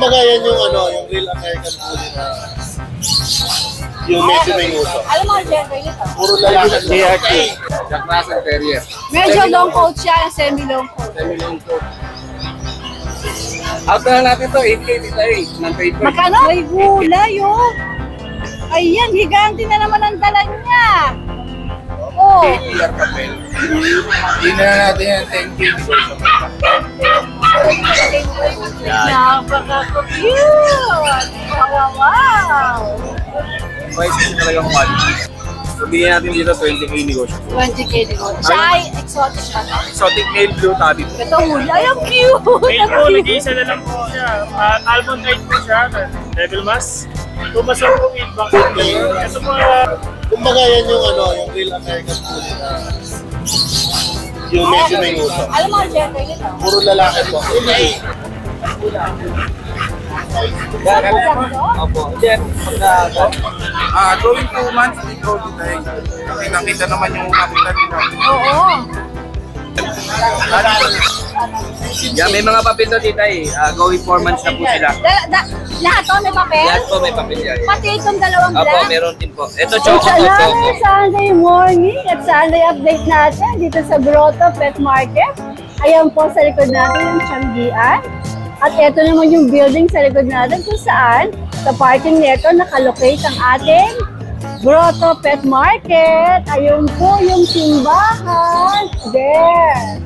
Kumbaga yan yung ano, yung real American Bully na yung medyo may uso. Alam mo ang gender nito? Puro lalaki. JRT. Jack Russell Terrier. Medyo long coat siya, semi-long coat. Semi-long coat. Out na natin to, 8K dito eh. Ng paper. Magkano? May gulay oh. Ayan, higanti na naman ang dala niya. Oh. APR papel. Hindi na natin yan, 10K. Napaka-cute! Wow! Price ko talagang quality. Sabihin natin dito 20K negosyo. 20K din mo. Siya ay exotic ba ito? Exotic male blue tabby. Ito huli. Ay, ang cute! Main po, nag-iisa na lang po siya. Almond type po siya. Devil Mask. Tumas po in back. Ito po, Kumbaga yan yung ano, yung real American Bully na yung medyo may uso. Alam mo ang gender nito? Puro lalaki po. Opo. Then, going 2 months, ikaw dito eh. Nakita naman yung kapitan nila. Oo. Yeah, may mga papel na dito eh. Going 4 months na po sila. Lahat to may papel? Lahat po may papel yan. Pati itong dalawang Opo, black? meron din po. Ito choco po, Salamat choco. Sunday morning at Sunday update natin dito sa Grotto Pet Market. Ayan po sa likod natin yung Tianggian. At ito naman yung building sa likod natin kung saan sa parking nito nakalocate ang ating Grotto Pet Market. Ayun po yung simbahan. There.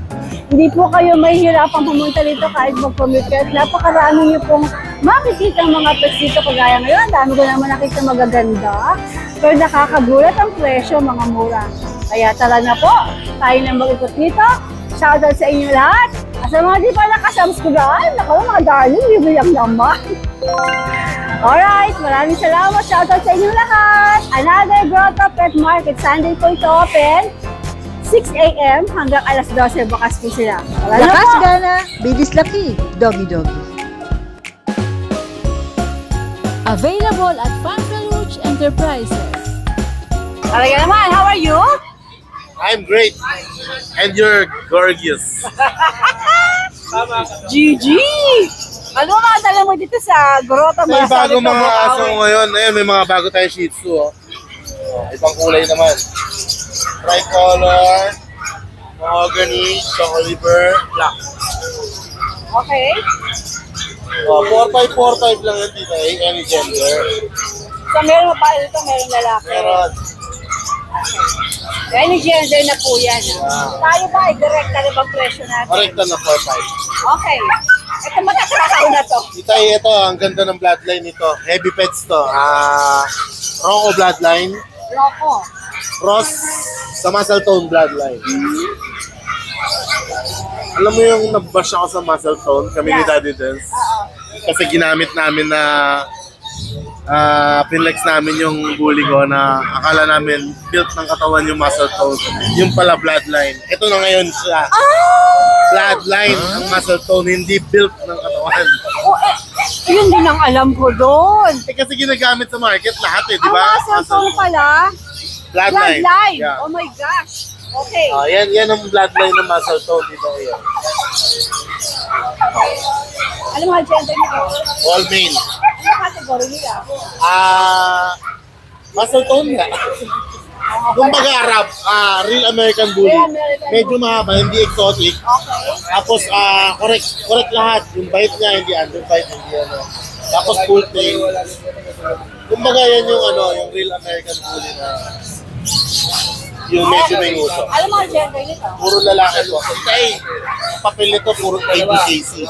Hindi po kayo mahihirapang pumunta dito kahit mag-commute kayo. Napakarami niyo pong makikita ang mga pets dito kagaya ngayon. Dami ko naman nakita magaganda. Pero nakakagulat ang presyo, mga mura. Kaya tara na po, tayo na mag-ikot dito. Shoutout sa inyo lahat. At sa mga di pa nakasubscribe, naku mga darling, bibigyan naman. Alright, maraming salamat. Shoutout sa inyo lahat. Another Grotto Pet Market. Sunday po ito open. 6 AM hanggang alas 12 bukas po sila. Wala na Lakas po. gana, bilis laki, doggy doggy. Available at Fantaluch Enterprises. Talaga naman, how are you? I'm great. And you're gorgeous. GG! Ano mga dala mo dito sa Grotto? May bago mga aso ngayon. Ayun, may mga bago tayong Shih Tzu. Oh. Ibang kulay naman. Tricolor, mahogany, chocolate, black. Okay. 4545 lang yan dito eh, any gender. So meron mo pa ito, meron lalaki. Meron. Any gender na po yan. Tayo ba ay direkta na bang presyo natin? Correct na 45. Okay. Ito matatrabaho na to. Ito, ang ganda ng bloodline nito. Heavy pets to. Rocco bloodline. Loco. Cross sa muscle tone bloodline. Alam mo yung nag-bash ako sa muscle tone, kami ni Daddy Dance. Kasi ginamit namin na pinlex namin yung bully ko na akala namin built ng katawan yung muscle tone. Yung pala bloodline. Ito na ngayon siya. Bloodline ang muscle tone, hindi built ng katawan. Oh, yun din ang alam ko doon. Kasi ginagamit sa market lahat eh, di Ang ba? muscle tone pala, Bloodline. bloodline. Yeah. Oh my gosh. Okay. Yan ang bloodline ng muscle tone dito. Yan. Ano mga gender nito? All male. Ano category nila? Muscle tone nga. Kumbaga Arab, real American Bully. Real American Medyo mahaba, hindi exotic. Okay. Tapos correct lahat. Yung bite niya, hindi underbite, hindi ano. Tapos full tail. Kumbaga yan yung ano, yung real American Bully na yung medyo may uso. Alam mo ang gender nito? Puro lalaki po. Kasi papel nito, puro ABKC.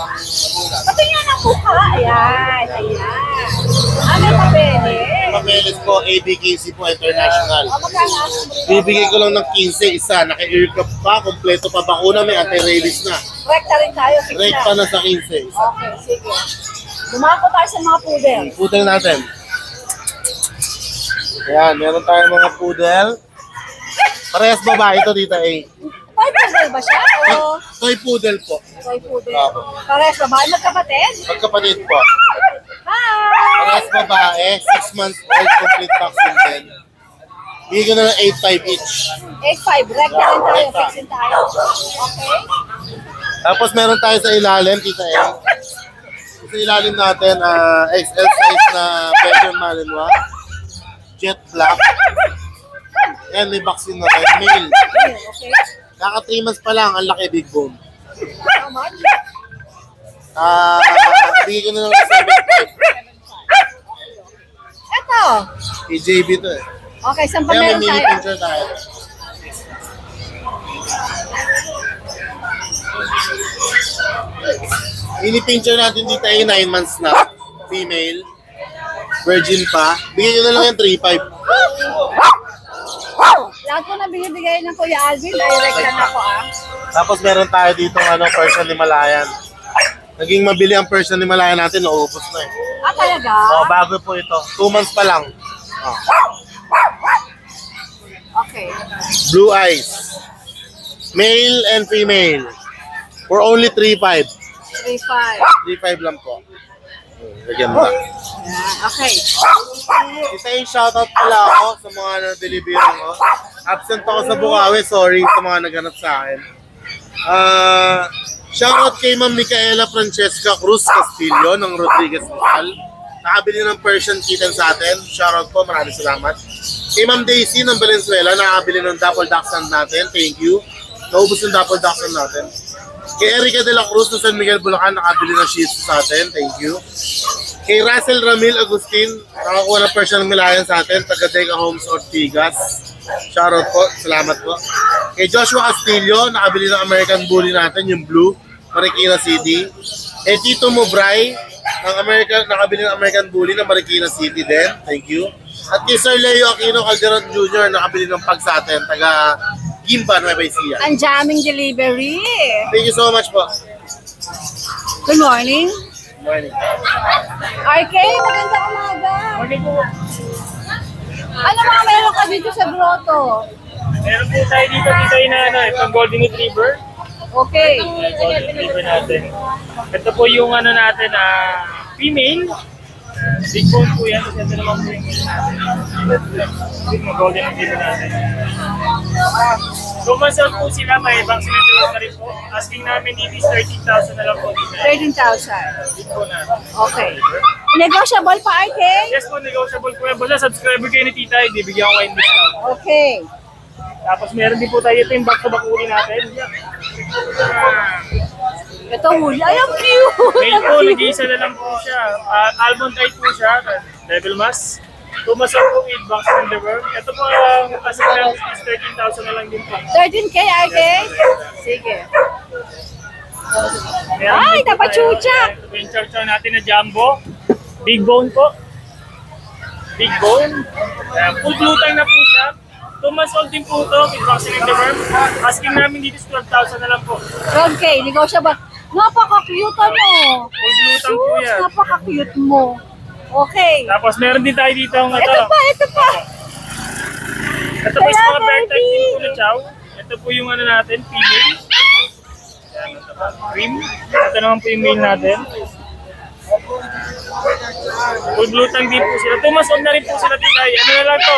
Patingin ang mukha. Ayan, ayan. Ano yung papeles? Papeles po, ABKC po, international. O magkano ang sumuli? Bibigay ko lang ng 15 isa. Naka-earcup pa, kompleto pa bakuna, may anti-rabies na. Rekta rin tayo. Fix Rate na. pa na sa 15 isa. Okay, sige. Dumako tayo sa mga poodle. Poodle natin. Ayan, meron tayong mga poodle. Parehas babae ito dito eh. Toy poodle ba siya? O Toy poodle po. toy poodle? Opo. Parehas babae, magkapatid? Magkapatid po. Hi! Parehas babae, 6 months old, complete vaccine din. Bigyan ko na ng 8.5 each. 8.5. Rekta rin tayo. Fixin tayo. Okay? Tapos meron tayo sa ilalim, tita eh. sa ilalim natin, XL size na Belgian Malinois. Jet black. Yan, may vaccine na rin. Male. Okay. Kaka 3 months pa lang, ang laki big bone. How much? Bigay ko na lang ng 7.5. Ito. KJB to eh. Okay, saan pa Kaya may meron mini tayo? pincher tayo. Mini pincher natin dito ay 9 months na. Female. Virgin pa. Bigyan nyo na lang yung 3.5. Lahat ko na binibigay ng Kuya Alvin, direct lang ako Tapos meron tayo dito Persian Himalayan. Naging mabili ang Persian Himalayan natin, naubos na eh. Talaga? Bago po ito. 2 months pa lang. Okay. Blue eyes. Male and female. For only 3.5. 3.5. 3.5 lang po. Ganda. Okay. Isa yung shoutout pala ako sa mga na-deliver ko. Absent ako sa Bukawi, sorry sa mga naghanap sa akin. Shoutout kay Ma'am Micaela Francesca Cruz Castillo ng Rodriguez Rizal. Nakabili ng Persian kitten sa atin. Shoutout po, maraming salamat. Kay Ma'am Daisy ng Valenzuela, nakabili ng Dapple Dachshund natin. Thank you. Naubos yung Dapple Dachshund natin. Kay Erica de la Cruz ng San Miguel, Bulacan, nakabili ng Shih Tzu sa atin. Thank you. Kay Russell Ramil Agustin, nakakuha ng Persian Himalayan sa atin, taga Deca Homes Ortigas. Shoutout po, salamat po. Kay Joshua Castillo, nakabili ng American Bully natin, yung blue, Marikina City. Kay Tito Mubray, nakabili ng American Bully ng Marikina City din. Thank you. At kay Sir Leo Aquino Calderon Jr., nakabili ng pag sa atin, taga Gimba, Nueva Ecija. Ang jamming delivery. Thank you so much po. Good morning. Morning. RK, magandang umaga. Okay po. Ano mga meron ka dito sa grotto? Meron po tayo dito na itong Golden Retriever. Okay. Golden Retriever natin. Ito po yung natin, female. Big bone po yan. Ito naman po yung Golden Retriever natin. Kumasal po sila, may vaccine na rin po. Asking namin dito is 13,000 na lang po dito. 13,000. Big bone na. Okay. Negotiable pa, RK? Yes po, negotiable po yan. Basta subscriber kayo ni Tita, bibigyan ko kayo ng discount. Okay. Tapos meron din po tayo ito yung back-to-back uli natin. Ito huli. Ay, ang cute! Mail po, nag-iisa na lang po siya. Almond type po siya, Devil Mask. Tumasok po with vaccine in the world. Ito po, as of now, is 13,000 na lang din po. 13K, RK? Sige. Meron Ay, din po napachucha! tayo, ito po yung chow natin na jumbo. Big bone po. Big bone. Full gluten na po siya. Tumasok din po ito with vaccine in the world. Asking namin dito is 12,000 na lang po. 12K, negotiable. Napaka-cute mo. Full gluten po yan. Napaka-cute mo. Okay. Tapos meron din tayo dito ang Ito pa, ito pa. Ito po yung mga bear type din po na chow. Ito po yung natin, female. Yan, ito po, cream. Ito naman po yung male natin. Full gluten din po sila. Tumasok na rin po sila dito. Ano na lang to?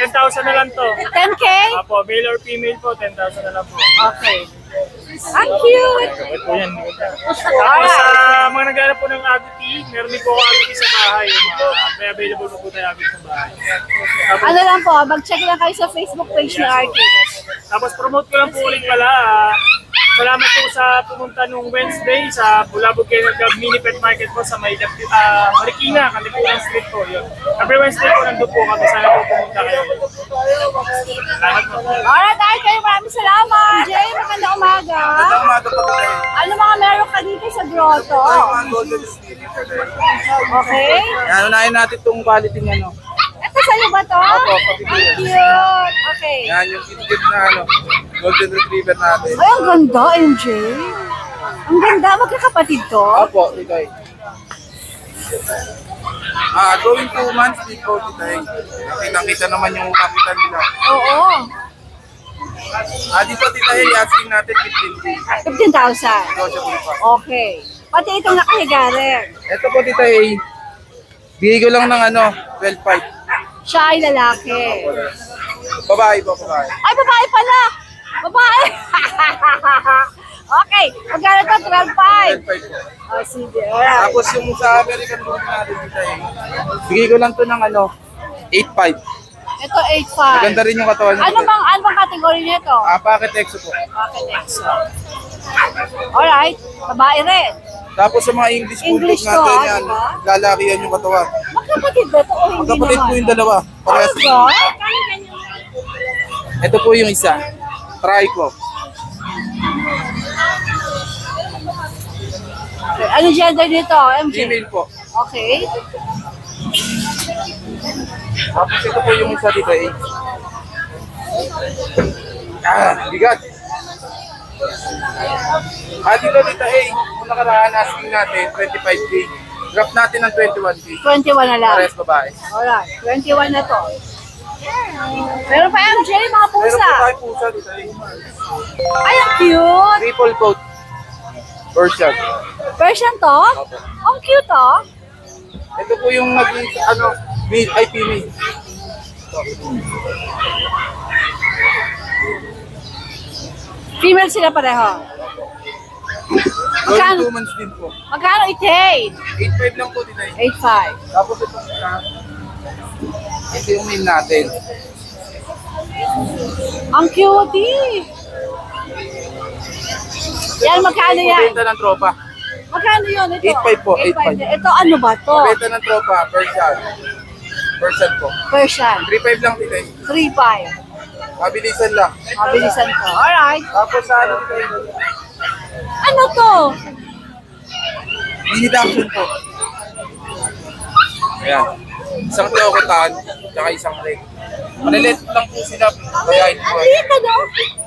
10,000 na lang to. 10K? Apo, male or female po, 10,000 na lang po. Okay. Ang cute! Ito po yan. Tapos sa mga naghanap po ng agouti, meron din po ako agouti sa bahay. May available po tayo agouti sa bahay. Tapos, Ano lang po, mag-check lang kayo sa Facebook page ni RK. Tapos promote ko lang po ulit pala. Salamat po sa pumunta nung Wednesday sa Bulabog Kennel Club Mini Pet Market po sa Marikina, Kalipunan Street po. Yun. Every Wednesday po nandun po kami. Sana po pumunta kayo. Salamat po. Alright, RK, maraming salamat! Jay, magandang umaga. Magandang umaga po tayo. Ano mga meron ka dito sa grotto? Mga golden retriever. Okay. Yan, unahin natin itong quality niya, no? Ito sa'yo ba to? Opo, pati po Ang yan. cute! Okay. Yan, yung kitikit na, golden retriever natin. Ay, ang ganda, MJ. Ang ganda, magkakapatid to. Opo, ikay. Going 2 months, big bone tayo. Nakita naman yung kapitan nila. Oo. Dito tayo, i-asking natin 15K. 15,000. Negotiable pa. Okay. Pati itong nakahiga rin. Ito po dito ay bigay ko lang ng 12.5. Siya ay lalaki. Babae po, babae. Ay, babae pala! Babae! Okay, magkano to? 12.5. 12.5 po. Oh, sige. Alright. Tapos yung sa American Bulldog natin dito eh. Bigay ko lang to ng ano, 8.5. Ito, 8.5. Maganda rin yung katawan niya. Ano bang kategory nito? Packet EXO po. Okay, next. Alright, babae rin. Tapos sa mga English Bulldog English to, natin ah, yan, diba? lalaki yan yung katawan. Magkapatid ba ito o hindi Magkapatid naman? po yung dalawa. Parehas. Ano? Ito po yung isa. Try ko. Okay. Ano gender nito, MJ? Female po. Okay. Tapos ito po yung isa dito eh. Bigat. Dito eh. Kung nakaraan asking natin, 25K. Drop natin ng 21K. 21 na lang. Parehas babae. Alright, 21 na to. Meron pa MJ, mga Meron po pusa. tayo pusa dito eh. Ay, ang cute. Triple coat. Version. Version to? Ang cute oh. Ito po yung naging ano, male ay female. Female sila pareho. Going Magkano? 2 months din po. Magkano itain? 8.5 lang po dito eh. 8.5. Tapos ito isa. Ito yung male natin. Ang cutie. Yan, magkano yan? Benta ng tropa. Magkano yun ito? 8.5 po, 8.5. Ito ano ba to? Benta ng tropa, Persian. Persian po. Persian. 3.5 lang dito eh. 3.5. Mabilisan lang. Mabilisan ko. Alright. Tapos sa ano dito eh. Ano to? Mini action po. Ayan. Isang teokotan, tsaka isang leg. Malilit lang po sila. Kaya ito Ang po. liit ano?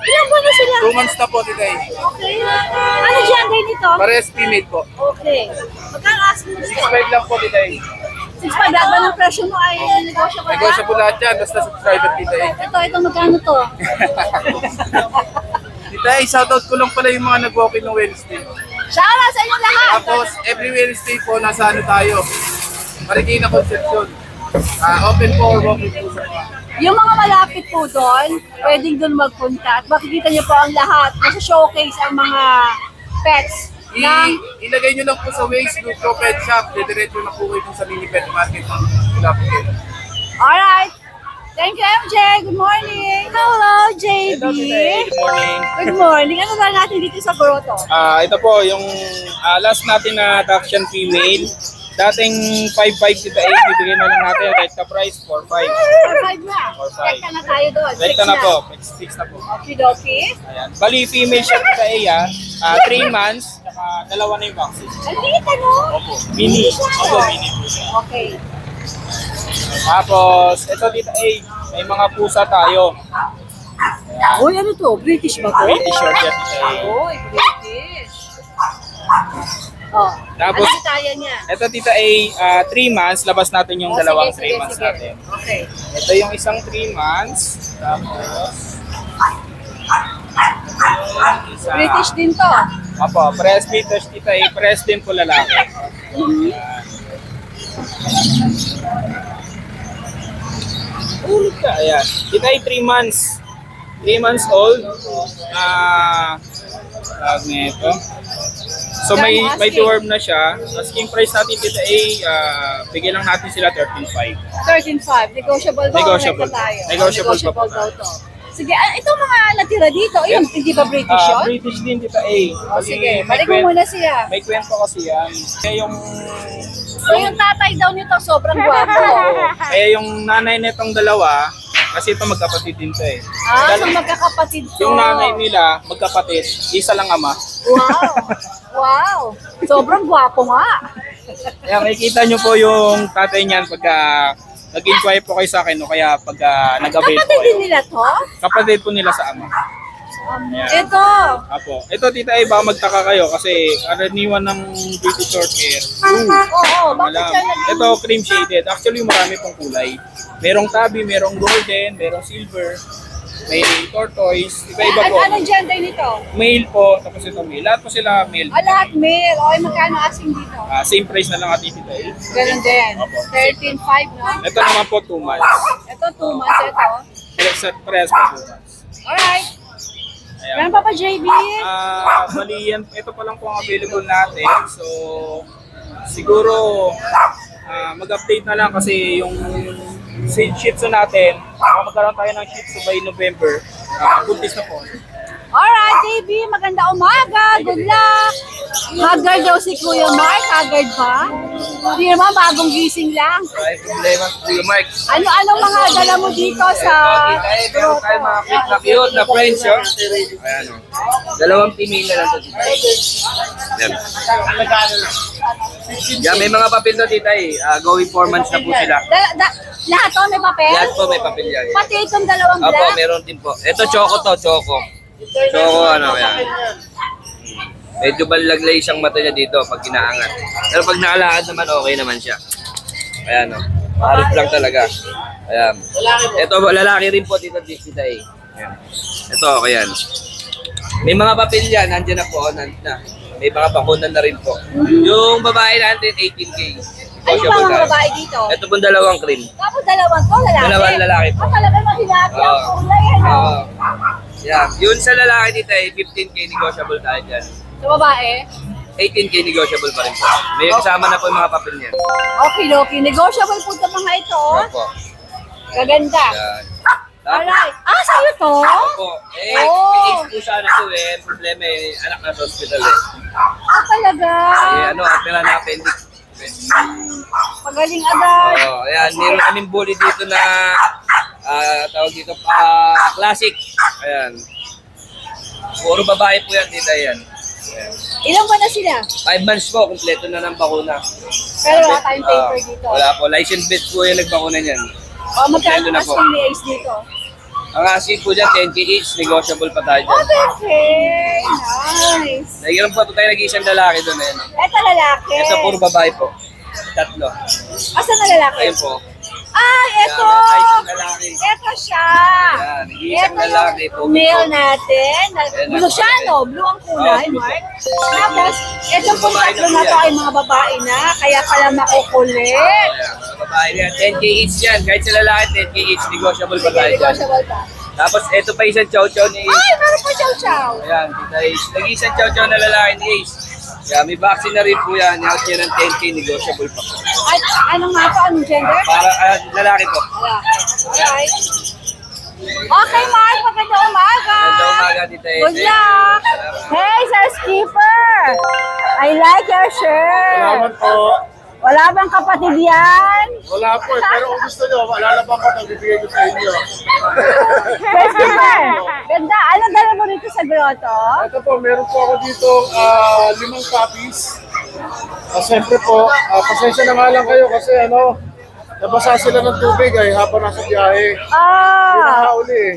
Ilan ba na sila? 2 months na po dito eh. Okay. Ano gender nito? Parehas female po. Okay. Magkano ask mo dito? 6.5 lang po dito eh. 6.5 lahat ba ng presyo mo ay negotiable na? Negotiable lahat yan, basta subscriber dito eh. Ito magkano to? Dito eh, shoutout ko lang pala yung mga nag-walk-in ng Wednesday. Shoutout sa inyo lahat! Tapos, every Wednesday po, nasa ano tayo? Marikina Concepcion. Open for walk-in po sa mga. Yung mga malapit po doon, pwedeng doon magpunta at makikita niyo po ang lahat. Nasa showcase ang mga pets ng Ilagay nyo lang po sa Facebook ko pet shop. Didiretso na po kayo dun sa mini pet market ng Pulapukin. Alright. Thank you, MJ. Good morning. Hello, JB. Good morning. Good morning. Ano ba natin dito sa grotto? Ito po yung last natin na Dachshund female. Dating 5.5 to 8, bibigyan na lang natin rekta price 4.5. 4-5 na. 4-5. Rekta na tayo doon. Rekta na po, 6 na po. Okidoki. Ayan. Bali, female siya kita Eya, 3 months, saka dalawa na yung vaccine. Ang liit ano? Opo, mini. Opo, mini po siya. Okay. Tapos, ito dito may mga pusa tayo. Uy, ano to? British ba to? British short yan dito Uy, British. Oh. Tapos, ano tayo niya? ito dito 3 months, labas natin yung Oh, dalawang sige, 3 months sige. natin. Okay. Ito yung isang 3 months. Tapos, isa. British din to. Apo, press British dito press din po lalaki. Ulit ka, ayan. Dito 3 months. 3 months old. Tawag nito. So may deworm na siya. Asking price natin dito bigyan lang natin sila 13.5. 13.5. Negotiable ba? Negotiable. O tayo? Negotiable pa po daw to. Sige, itong mga natira dito, yun, hindi ba British yun? British din dito O sige, balik mo muna siya. May kwento kasi yan. Kaya yung So yung tatay daw nito, sobrang gwapo. kaya yung nanay nitong dalawa, kasi ito magkapatid din to So magkakapatid to. Yung nanay nila, magkapatid, isa lang ama. Wow! Wow! Sobrang gwapo nga. Kaya makikita nyo po yung tatay niyan pagka nag-inquire po kayo sa akin o kaya pagka nag-avail po Kapatid din kayo. nila to? Kapatid po nila sa ama. Ayan. Ito. Apo. Ito tita baka magtaka kayo kasi karaniwan ng British short hair. Oo, bakit Alam. siya naging... Ito cream shaded. Actually marami pong kulay. Merong tabby, merong golden, merong silver, may tortoise, iba-iba po. Anong gender nito? Male po, tapos ito male. Lahat po sila male. Lahat male. Okay, magkano asking dito? Same price na lang at tita Ganun din. Opo. 13.5, no? Ito naman po 2 months. Ito, 2 months ito. Parehas po 2 months. Alright. Meron pa pa, JB? Bali yan, ito pa lang po ang available natin. So, siguro mag-update na lang kasi yung Shih Tzu natin, magkaroon tayo ng Shih Tzu by November. Buntis na po. Alright, JB, maganda umaga. Good luck. Haggard daw si Kuya Mark. Haggard ba? Hindi naman, bagong gising lang. Ay, problema Kuya Mark. Ano mga dala mo dito sa Meron tayo mga cute na cute na friends, oh. Ayan, oh. Dalawang female na lang to dito. Yan. Yan, may mga papel na dito eh. Going 4 months na po sila. Lahat to may papel? Lahat po may papel yan. Pati itong dalawang Opo, black? meron din po. Ito, choco to, choco. Choco, ano, yan. Medyo balagla isang mata niya dito pag kinaangat. Pero pag nakalakad naman, okay naman siya. Ayan, o. Harap lang talaga. Ayan. Ito, lalaki rin po dito, dito eh. Ayan. Ito, okay yan. May mga papel yan, nandiyan na po, na. May mga bakunan na rin po. Yung babae natin, 18K. Ano ba mga babae dito? Ito po dalawang cream. Tapos dalawang to, lalaki? Dalawang lalaki po. Talaga mahilati ang kulay, ano? Yeah. Yun sa lalaki dito ay 15K negotiable tayo dyan. Sa babae? 18K negotiable pa rin po. May kasama na po yung mga papel niyan. Okay, okay. Negotiable po itong mga ito. Opo. Gaganda. Yan. Alright. Sa'yo to? Opo. May age po siya na to eh. Problema eh, anak na sa hospital eh. Talaga? Opera na appendix. Pagaling agad. Ayan, meron kaming bully dito na tawag dito classic. Ayan. Puro babae po yan dito yan. Ayan. Ilan ba na sila? 5 months po, kumpleto na ng bakuna. Pero wala tayong paper dito. Wala po, license based po yung nagbakuna niyan. Magkano Kompleto na mas po. yung liaise dito? Ang asin po dyan, 10K each, negotiable pa tayo dyan. Okay, nice. Nagyan po tayo nag-iisang lalaki doon. Ayan. Ito lalaki. Ito puro babae po. Tatlo. Asan na lalaki? Ayun po. Ito! Yan, isang lalaki. Ito siya! Yan, nag-iisang Ito lalaki po. yung male natin. Ayan, Blue siya, no? Blue ang kulay, blue. Mark. Tapos, ito po Babae tatlo na na po to yan. ay mga babae na, kaya pala makukulit. Ayan, mga babae yan. 10K each yan. Kahit sa lalaki, 10K each, negotiable pa tayo dyan. Negotiable pa. Tapos ito pa isang chow-chow ni Ace. Ay, meron po chow-chow. Ayan, kita Ace. Nag-iisang chow-chow na lalaki ni Ace. Kaya may vaccine na rin po yan. Out niya ng 10K, negotiable pa po. Ay, ano nga po? Anong gender? Para, lalaki po. Alright. Okay, Mark. Maganda umaga. Maganda umaga, Tita Ace. Good luck. Hey, Sir Skipper. I like your shirt. Salamat po. Wala bang kapatid yan? Wala po eh. Pero kung gusto nyo, lalabang ko ito, bibigay ko sa inyo. Sir Skipper. Ganda. Ano dala mo rito sa grotto? Ito po, meron po ako dito 5 copies. Siyempre po, pasensya na nga lang kayo kasi nabasa sila ng tubig habang nasa biyahe. Hindi nakauli eh.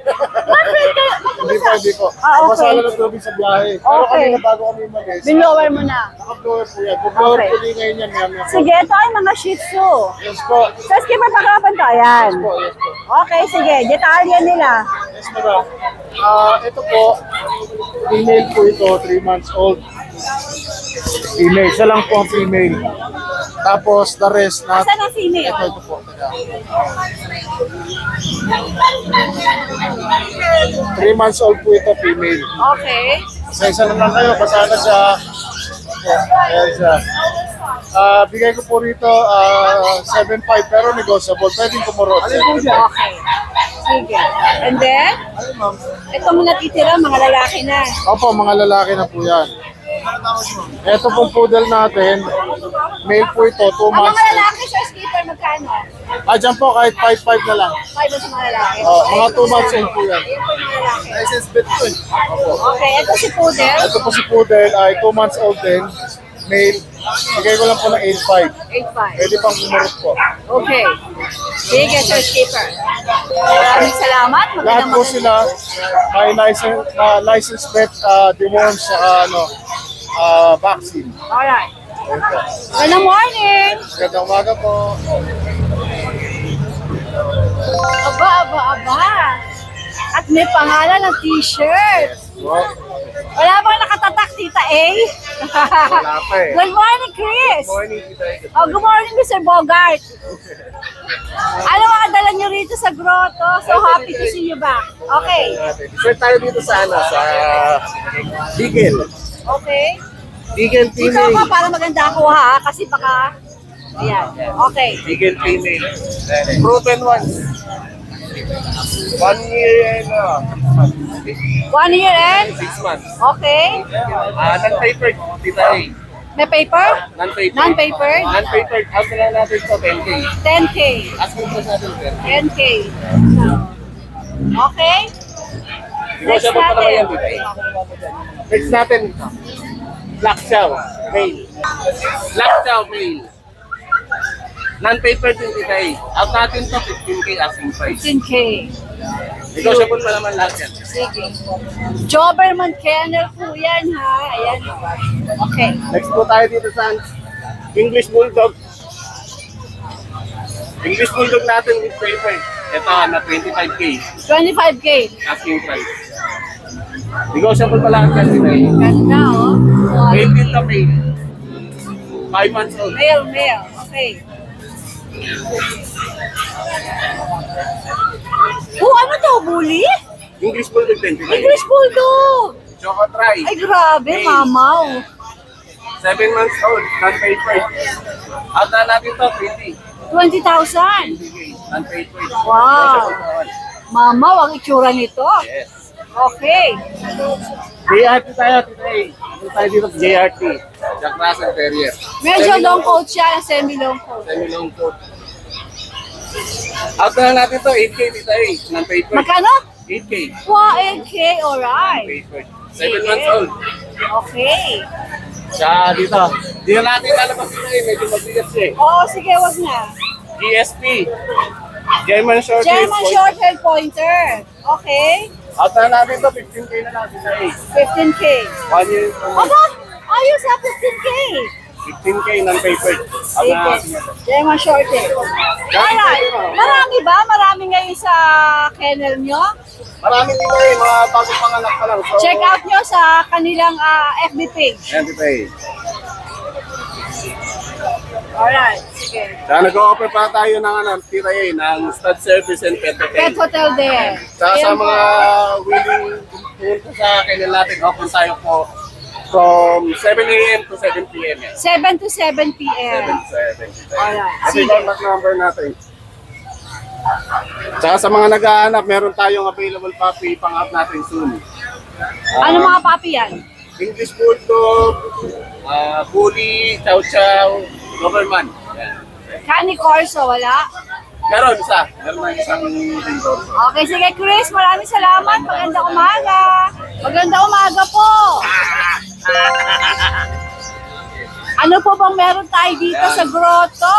Hindi po. Nabasa lang ng tubig sa biyahe. Pero kanina bago kami umalis, Binlower mo na. naka-blower po yan. Kung-blower po din ngayon yan. Sige, ito ay mga Shih Tzu. Yes po. Sir Skipper, pakarapan to. Ayan. Yes po, yes po. Okay, sige. Detalye nila. Yes, madam. Ito po, female po ito, 3 months old. Female, siya lang po ang female. Tapos, the rest na... Asan ang female? Ito po. 3 months old po ito, female. Okay. Isa na lang kayo, basa na siya. Ayan siya. Bigay ko po rito 7.5 pero negotiable. Pwedeng kumurot. Okay. Sige. And then, ito mo natitira, mga lalaki na. Opo, mga lalaki na po yan. Ito pong poodle natin, male po ito, 2 Ang months. mga lalaki, Sir Skipper, magkano? Dyan po kahit 5.5 na lang. 5 sa mga lalaki. Mga 2 months old po yan. Ayun po yung mga lalaki. License bit po eh. Okay, ito si Poodle. Ito po si poodle ay 2 months old din, male. Bigay ko lang po ng 8.5. 8.5. Pwede pang kumurot po. Okay. Sige, Sir Skipper. Maraming salamat. Lahat po sila may license vet, deworm sa vaccine. Alright. Good morning. Magandang umaga po. Aba. At may pangalan ng t-shirt. Wala bang nakatatak, Tita A? Wala pa eh. Good morning, Chris. Morning, Tita. Good morning, Mr. Bogart. Ano ang dala niyo rito? dito sa grotto. So happy to see you back. Okay. Start tayo dito sa sa Beagle. Okay. Beagle Dito female. ako para maganda ako ha. Kasi baka... Ayan. Okay. Beagle female. Proven ones. 1 year and 1 year and? 6 months. Okay. Non-papered, dito ay. May paper? Non-papered. Non-paper? Non-papered. Out na lang natin ito, 10K. 10K. Ask mo po sa atin, 10K. 10K. Okay. Next Negotiable pa naman yan natin. dito eh. Next natin, Black Chow, male. Black Chow, male. Non-papered din dito eh. Out natin ito, 15K asking price. 15K. Negotiable pa naman lahat yan. Sige. Doberman Kennel po yan ha. Ayan. Okay. Next po tayo dito sa English Bulldog. English Bulldog natin with paper. Ito na 25K 25K. asking price. Negotiable pa lahat yan dito eh. Ganda oh. Male din to male. 5 months old. Male. Okay. Oh, ano to? Bully? English Bulldog din. English Bulldog. Choco Try. Ay, grabe, mamaw. 7 months old. Non-paper. Out na natin to 20,000. 20. Non-paper. Wow. Mamaw, ang itsura nito. Yes. Okay. JRT tayo today. Ito tayo dito sa JRT. Jack Russell Terrier. Medyo long coat siya, semi-long coat. Semi-long coat. Out na natin to 8K dito eh. Non-paper. Magkano? 8K. Wow, 8K, alright. Non-paper. 7 months old. Okay. Siya dito. Dito natin lalabas dito eh. Medyo mabigat siya eh. Oo, sige, wag na. GSP. German Short Hair German Point. short hair pointer. Okay. Out na natin to 15K na lang dito eh. 15K. 1 year. Aba, ayos ha, 15K. 15K non-paper. Out na natin Sige. ito. German short hair. Alright. Marami ba? Marami ngayon sa kennel nyo? Marami dito eh. Mga bagong panganak pa lang. So, Check out nyo sa kanilang FB page. Ayan dito eh. Alright. Sige. Kaya nag-o-offer pa tayo ng tira eh, ng stud service and pet Pet hotel. hotel din. Saka sa Ayan mga willing pumunta sa kailan natin, open tayo po from 7 a.m. to 7 p.m. yan. 7 to 7 p.m. 7 to 7. Alright. Ito Sige. yung contact number natin. Saka sa mga nag-aanap, meron tayong available puppy pang-up natin soon. Ano mga papi yan? English Bulldog, Bully, Chow Chow, Doberman. Yan. Cani Corso, wala? Meron isa. Meron na isang vendor. Okay, sige Chris, maraming salamat. Magandang umaga. Magandang umaga po. Ano po bang meron tayo dito sa grotto?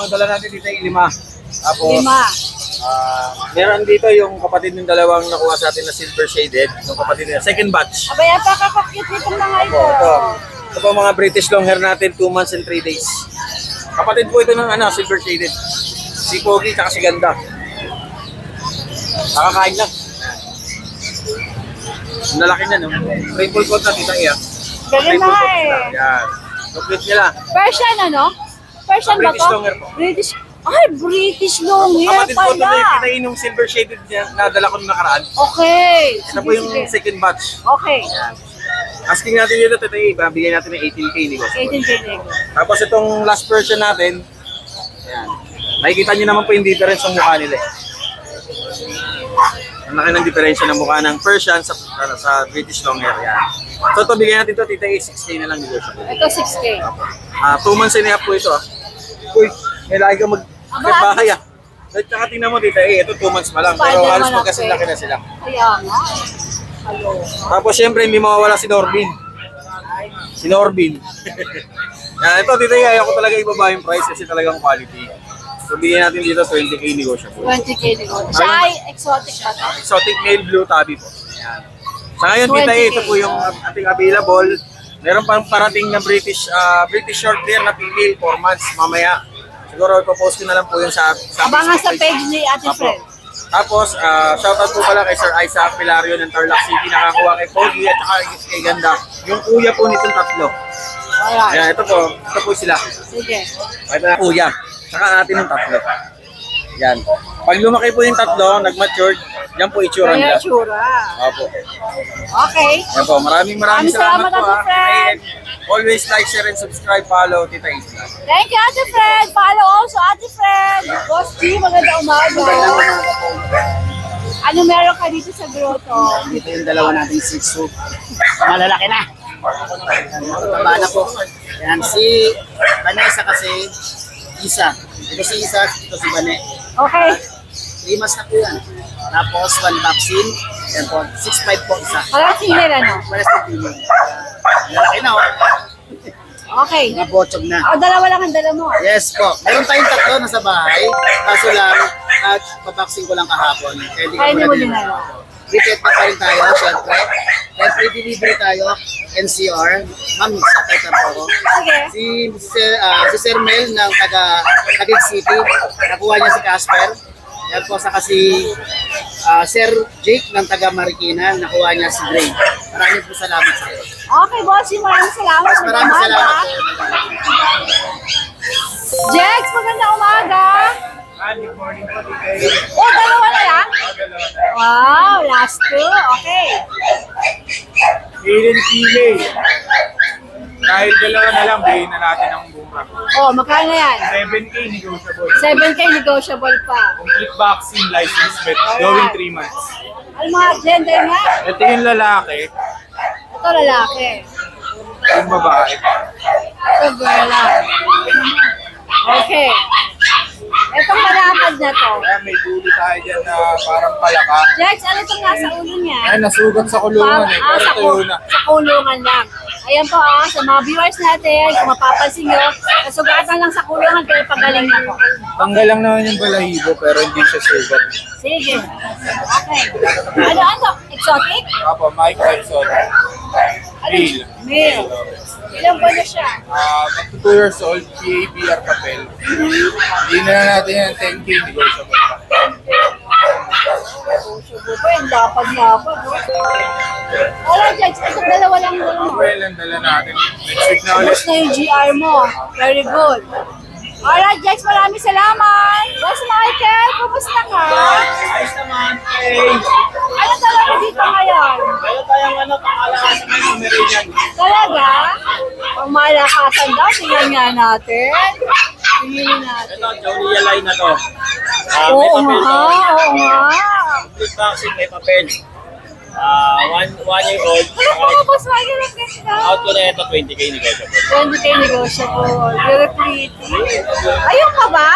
Dala natin dito yung 5. Tapos, 5. meron dito yung kapatid ng dalawang nakuha sa atin na silver shaded. Yung kapatid nila, second batch. Abay, ata kakakit nitong mga ito. Ito po mga British long hair natin, 2 months and 3 days. Kapatid po ito ng silver shaded. Si Pogi tsaka si Ganda. Nakakain lang. Ang lalaki na, no? Triple coat na, tita Iya. Galing na Triple coat eh. na. Yan. Complete nila. Persian ano? Persian ba British to? long hair po. British. Ay, British long hair Kapatid po ito, pala. kita yun yung silver shaded niya na dala ko nung nakaraan. Okay. Ito po Sige, yung sige. second batch. Okay. Asking natin dito, tita Iya, bigyan natin ng 18K nila. 18 nego. Tapos itong last version natin, ayan. Makikita nyo naman po yung difference ng mukha nila. Ang laki ng diferensya ng mukha ng Persian sa British long hair. Yan. So ito, bigyan natin ito, tita, 6K na lang negotiable. Ito 6K. 2 months and a half po ito. Uy, may lagi ka magbahay ah. At saka tingnan mo, tita, ito 2 months pa lang. Pero Spider-Man halos ako magkasilaki na sila. Kaya nga. Hello. Tapos syempre, hindi mawawala si Norbin. Si Norbin. Yan, ito, tita, ayaw ko talaga ibaba yung price kasi talagang quality. So, bigyan natin dito 20K negotiable. 20K nego. Siya ay exotic ba to? Exotic male blue tabby po. Ayan. Sa ngayon, 20K. tita, ito po yung ating available. Meron pang parating na British short hair na female 4 months mamaya. Siguro ipopost ko na lang po yun sa Abangan sa Facebook page ni Ate Apo. Fred. Tapos, shoutout po pala kay Sir Isaac Pilario ng Tarlac City, nakakuha kay Pogi at saka kay Ganda. Yung kuya po nitong tatlo. Alright. Ayan, ito po sila. Sige. Ito na kuya. Saka natin ng tatlo. Yan. Pag lumaki po yung tatlo, nag-matured, yan po itsura Kaya nila. tsura. Opo. Okay. Yan po, maraming Maraming salamat po. Ate Fred. Always like, share, and subscribe. Follow Tita Isla. Thank you, Ate Fred. Follow also Ate Fred. Boss G, maganda umaga. Ano meron ka dito sa grotto? Ito yung dalawa nating Shih Tzu. Malalaki na. Taba na po. Yan, si Vanessa kasi isa. Ito si Isa, ito si Bane. Okay. 3 months na po yan. Tapos 1 vaccine. Yan po, 6'5 po isa. Parang female, ano? Wala sa female. Lalaki na oh. Okay. Mga botsog na. O, dalawa lang ang dala mo. Yes po. Meron tayong tatlo na sa bahay. Kaso lang, pa-vaccine ko lang kahapon. Kaya hindi ko Kaya hindi mo muna din ano. Repeat pa rin tayo, syempre. Kaya free delivery tayo, NCR. Ma'am, sakay na po ako. Sige. Si Sir Mel ng taga Cavite City. Nakuha niya si Casper. Yan po sa kasi Sir Jake ng taga Marikina. Nakuha niya si Gray. Maraming po salamat sa iyo. Okay, boss. Maraming salamat. Maraming salamat po. Jex, maganda umaga. Good morning po, Tita. Oh, dalawa na lang? Wow, last two. Okay. Male and female. Dahil dalawa na lang, bigay na natin ang mura. Oh, magkano yan? 7K negotiable. 7K negotiable pa. Complete vaccine license bet. Going 3 months. Ano mga gender nga? Ito yung lalaki, Ito lalaki. yung babae. Ito girl lang. Okay. Itong malapad na to. Kaya may dulo tayo dyan na parang palaka. Jex, ano itong nasa ulo niya? Ay, nasugat sa kulungan eh. Pero tuyo na. Sa kulungan lang. Ayan po sa mga viewers natin, kung mapapansin nyo, nasugatan lang sa kulungan, pero pagaling na po. Tanggal lang naman yung balahibo pero hindi siya sugat. Sige. Okay. Ano? Exotic? Apo, Mike Tyson. Male. Male. Ilang buwan na siya? Up to 2 years old, PABR papel. Hindi na natin yan 10K negotiable pa. Subo po yung lapad-lapad. Alright, Jex. Itong dalawa lang mo. Well, ang dala natin. Next week na ulit. Tapos na yung GR mo. Very good. Alright, Jex, maraming salamat. Boss Michael, kumusta ka? Ayos naman. Hey! Ano talaga dito ngayon? Meron tayong pangalakasan ng Pomeranian. Talaga? Ang malakasan daw, tingnan nga natin. Tingnan natin. Ito, Jaulia line na to. Oo nga, oo nga. Complete vaccine, may papel. 1 year old. Ano po, Boss Michael, ang ganda? Out ko na ito, 20K negotiable. 20K negotiable. Very pretty. Ayun ka ba?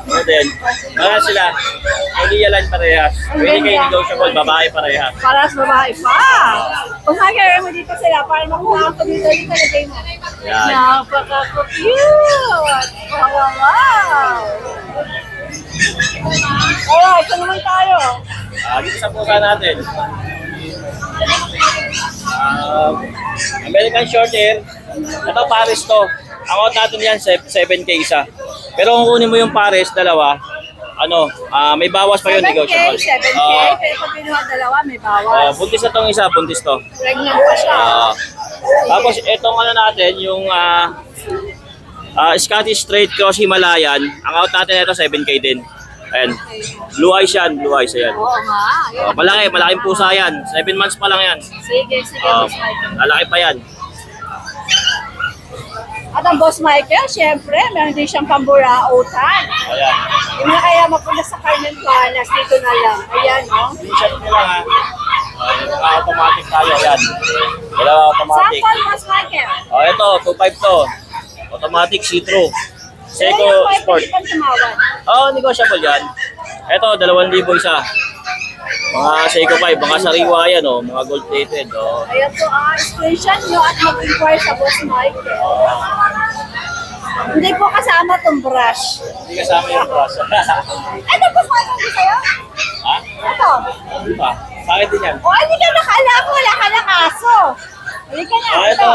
Ano din? Mga sila, Jaulia line parehas. 20K negotiable, babae parehas. Para sa babae pa. Kung makikita mo dito sila, para makuha ko dito lagay mo. Yan. Napaka-cute! Wow! Alright, ito naman tayo. Dito sa pusa natin. American Shorthair. Ito Paris to. Ang out natin yan, 7K isa. Pero kung kunin mo yung Paris, dalawa, may bawas pa yun, 7K, negotiable. 7K. Pero pag pinuha dalawa, may bawas. Buntis na tong isa, buntis to. Pregnant pa siya. Tapos itong natin, yung Scottish Straight Cross Himalayan, ang out natin ito 7K din. Ayan. Blue eyes yan, blue eyes. Ayan. Oo nga. Ayun. Malaking pusa yan. 7 months pa lang yan. Sige, Boss Michael. Lalaki pa yan. At ang Boss Michael, syempre, meron din siyang pamburautan. Ayan. Yung na kaya mapunta sa Carmen Palas, dito na lang. Ayan, no? T-shirt nila ha. Automatic tayo. Ayan. Dalawa automatic. Sample, Boss Michael. Ito, 2.5 to. Automatic see-through. Seiko Sport. Pwede tumawad. Negotiable yan. Ito, 2,000 isa. Mga Seiko 5, mga sariwa yan, mga gold plated. Ayan po, screenshot nyo at mag-inquire sa Boss Michael. Hindi po kasama itong brush. Hindi kasama yung cross. Ano Boss Michael ko sa'yo? Ha? Ito. Hindi pa. Sa akin din yan. Hindi ka nakala ko, wala ka ng aso. Hindi ka na. Ito,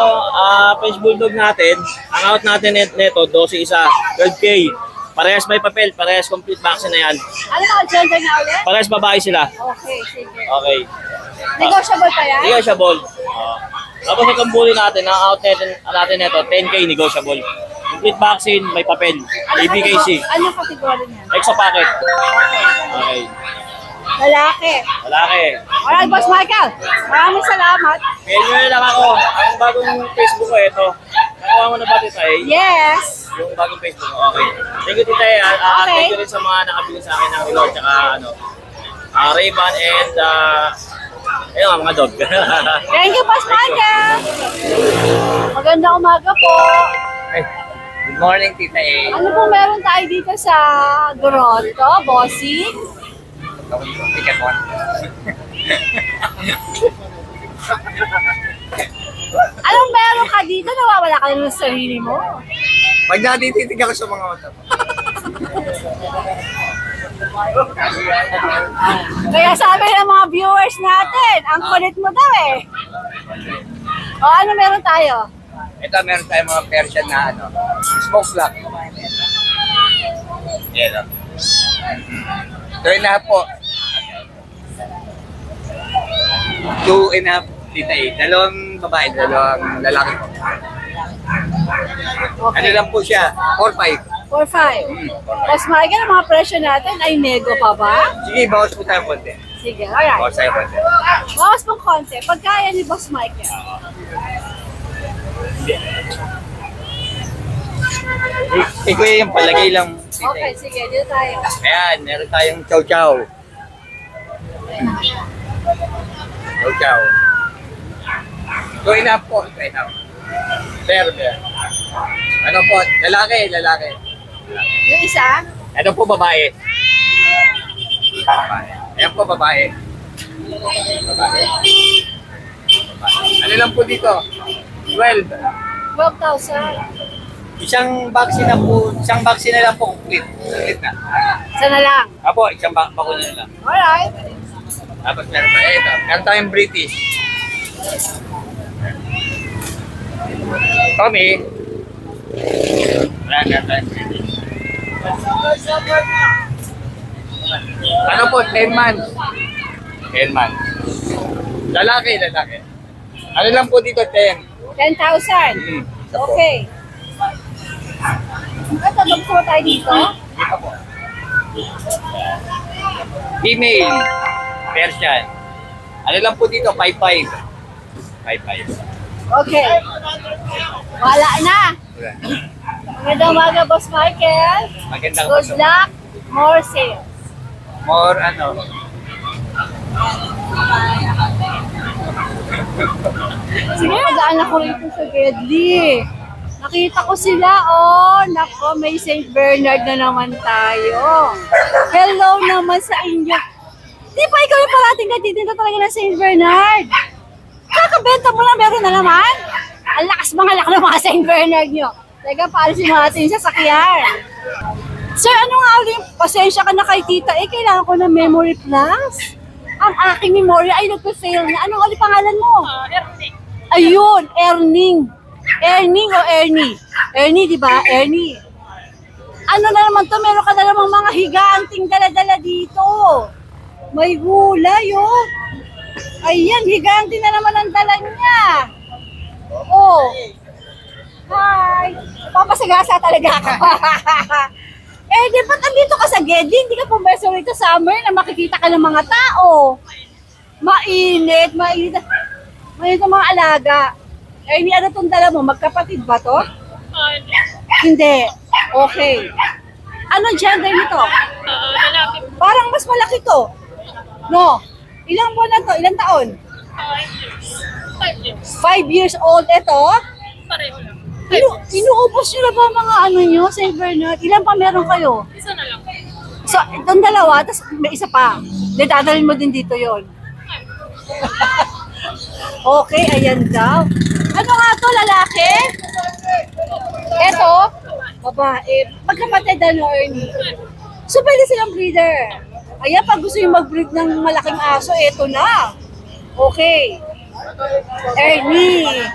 French Bulldog natin. Ang out natin nito, 12 isa, 12K. Parehas may papel, parehas complete vaccine na yan. Ano mga gender na ulit? Parehas babae sila. Okay, sige. Okay. Negotiable pa yan? Negotiable. Tapos itong bully natin, ang out natin nito, 10K negotiable. Complete vaccine, may papel. ABKC. Anong kategory niya? Extra packet. Okay. Lalaki. Lalaki. Alright, Boss Michael. Maraming salamat. Kaya nyo lang ako. Ang bagong Facebook ko, ito. Nakuha mo na ba, Titay? Yes. Yung bagong Facebook ko. Okay. Thank you, Titay. Thank you rin sa mga nakabili sa akin ng relo, tsaka Ray-Ban and ayun, mga dog. Thank you, Boss Michael. Magandang umaga po. Good morning, Tita A. Ano po meron tayo dito sa Grotto, Bossing? Ticket one. Anong meron ka dito? Nawawala ka na ng sarili mo. Pag natititig ako sa mga mata. Kaya sabi ng mga viewers natin, ang kulit mo daw eh. O ano meron tayo? Ito, meron tayong mga Persian na smoke black. Yan o. 2.5 po. 2.5 Tita A. Dalawang babae, dalawang lalaki po. Okay. Ano lang po siya? 4.5. 4-5. Boss Michael, ang mga presyo natin ay nego pa ba? Sige, bawas po tayo konti. Sige, alright. Bawas tayo konti. Bawas mong konti. Pagkaya ni Boss Michael. Ikaw yung palagay lang. Tita A. Okay, sige. Dito tayo. Ayan, meron tayong chow-chow. Chow-chow. 2.5 po. 2.5. Bear. Ano po? Lalaki. Yung isa? Ano po babae? Ayan po babae. Ano lang po dito? 12. 12,000. Isang vaccine na lang po complete. Complete na. Isa na lang. Apo, isang bakuna na lang. Alright. Tapos meron tayo ito. Meron tayong British. Tommy. Meron tayong British. Ano po? 10 months. 10 months. Lalaki. Ano lang po dito? 10. 10,000. Okay. Ito, magsuwa tayo dito. Dito po. Female. Persian. Ano lang po dito? 5'5". 5'5". Okay. Wala na. Magandang umaga, Boss Michael. Magandang Good luck. More sales. More Sige, magaan ako rito sa Gedli. Nakita ko sila, oh. Nako, may St. Bernard na naman tayo. Hello naman sa inyo. Di ba ikaw yung parating natitinda talaga ng St. Bernard? Kakabenta mo na, meron na naman. Ang lakas mga lak ng mga St. Bernard nyo. Teka, paalisin natin sa sakyan. Sir, ano nga ulit? Pasensya ka na kay tita. Kailangan ko ng memory plus. Ang aking memory ay nagpa-fail na. Anong ulit pangalan mo? Ernie. Ayun, Erning. Erning o Ernie? Ernie, di ba? Ernie. Ano na naman to? Meron ka na namang mga higanting dala-dala dito. May gulay, oh. Ayan, higanting na naman ang dala niya. Oh. Hi. Papasagasa talaga ako. Di ba't andito ka sa Gedli? Hindi ka pumeso rito summer na makikita ka ng mga tao. Mainit. Mainit ang mga alaga. Ano itong dala mo? Magkapatid ba to? Hindi. Okay. Anong gender nito? Lalaki. Parang mas malaki to. No. Ilang buwan na to? Ilang taon? 5 years. 5 years old ito? Pareho lang. Inuubos nyo na ba mga ano nyo, St. Bernard? Ilan pa meron kayo? Isa na lang. So, itong dalawa, tapos may isa pa. Dadalhin mo din dito yon. Okay, ayan daw. Ano nga to, lalaki? Ito? Babae. Magkapatid ano, Ernie? So, pwede silang breeder. Ayan, pag gusto yung mag-breed ng malaking aso, ito na. Okay. Ernie.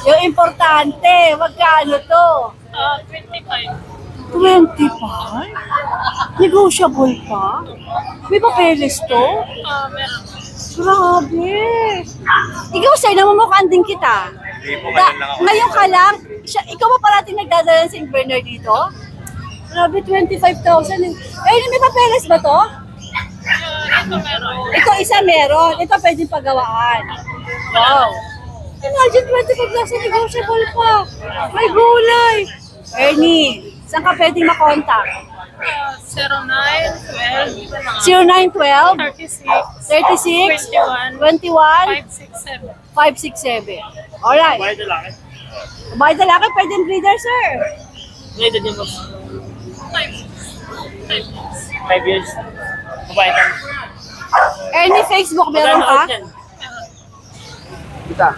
Yung importante, magkano to? 25. 25? Negotiable pa? May papeles to? Meron. Grabe. Ikaw, sir, namumukhang din kita. Hindi po, ngayon lang ako. Ngayon ka lang, ikaw ba parating nagdadala ng St. Bernard dito? Grabe, 25,000. Eh, may papeles ba to? Ito isa meron. Ito pwedeng pagawaan. Wow. Imagine 25,000 negotiable pa. May gulay. Ernie, saan ka pwedeng makontak? 0912 36 21 567. Alright. Bayad na lang. Babae lalaki, pwedeng breeder, sir. Rated yun, boss. 5 years. Bayad lang. Ernie, Facebook meron Magkano ka? out yan? Kita.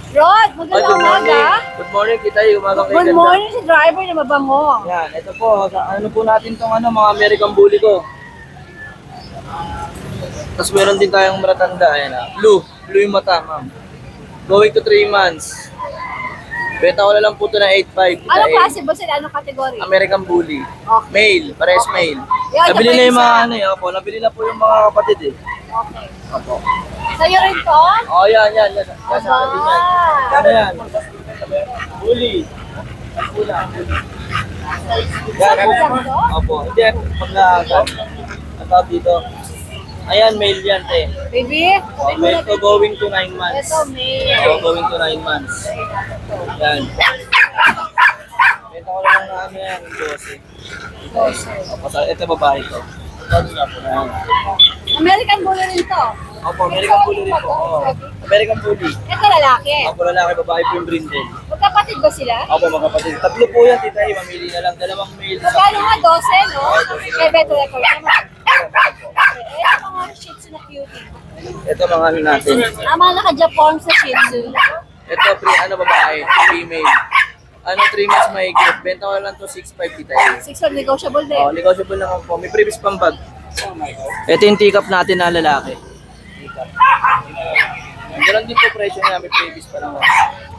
Rod, Ay, magandang good morning. umaga. Good morning, kita yung umagang kay Good ganda. morning si driver na mabango. Yan, ito po, ano po natin tong mga American Bully ko. Tapos meron din tayong maratanda, ayan blue yung mata, ma'am. Going to 3 months. Benta ko na lang po ito na 8.5. Ano klase ba sila? Anong kategory? American Bully. Okay. Male, pares male. Yan, Nabili yan na yung pa mga isa. ano yun, po. Nabili na po yung mga kapatid eh. Okay. Opo. Sa'yo rin to? Oh, yan. Yan sa akin din yan. Ano yan? Bully. Pula. Yan. Opo. Hindi, pag ang tawag dito. Ayan, male yan, te. Baby? Oh, male to going to 9 months. Ito, may. Oh, going to 9 months. Yan. Benta ko lang na ano yan, 12. Opo, ito babae to. Ayan. American Bully rin to. Opo, American Bully rin po. Oo. American Bully. Ito lalaki. Opo, lalaki, babae po yung brindle. Magkapatid ba sila? Opo, mga kapatid. Tatlo po yan, tita. Mamili na lang. Dalawang male. Magkano nga? 12, no? Eh, beto record naman. Ito mga Shih Tzu na cutie. Ito mga ano natin. Mga naka-Japan sa Shih Tzu. Ito, babae. Female. 3 months mahigit. Benta ko lang to 6.5 tita. 6 negotiable din. Oh, negotiable naman po. May previous pang bag. Ito yung teacup natin na lalaki. Teacup. Ganun din po presyo niya. May previous pa naman.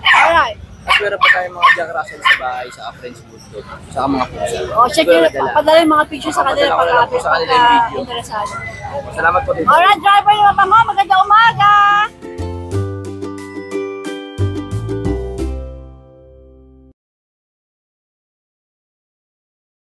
Alright. At meron pa tayong mga Jack Russell sa bahay, sa French Bulldog, saka mga pusa. O, check nyo. Padala yung mga pictures sa kanila Padala ko lang po sa kanila yung video. interesado. Salamat po din. Alright, driver yung mabango. Magandang umaga.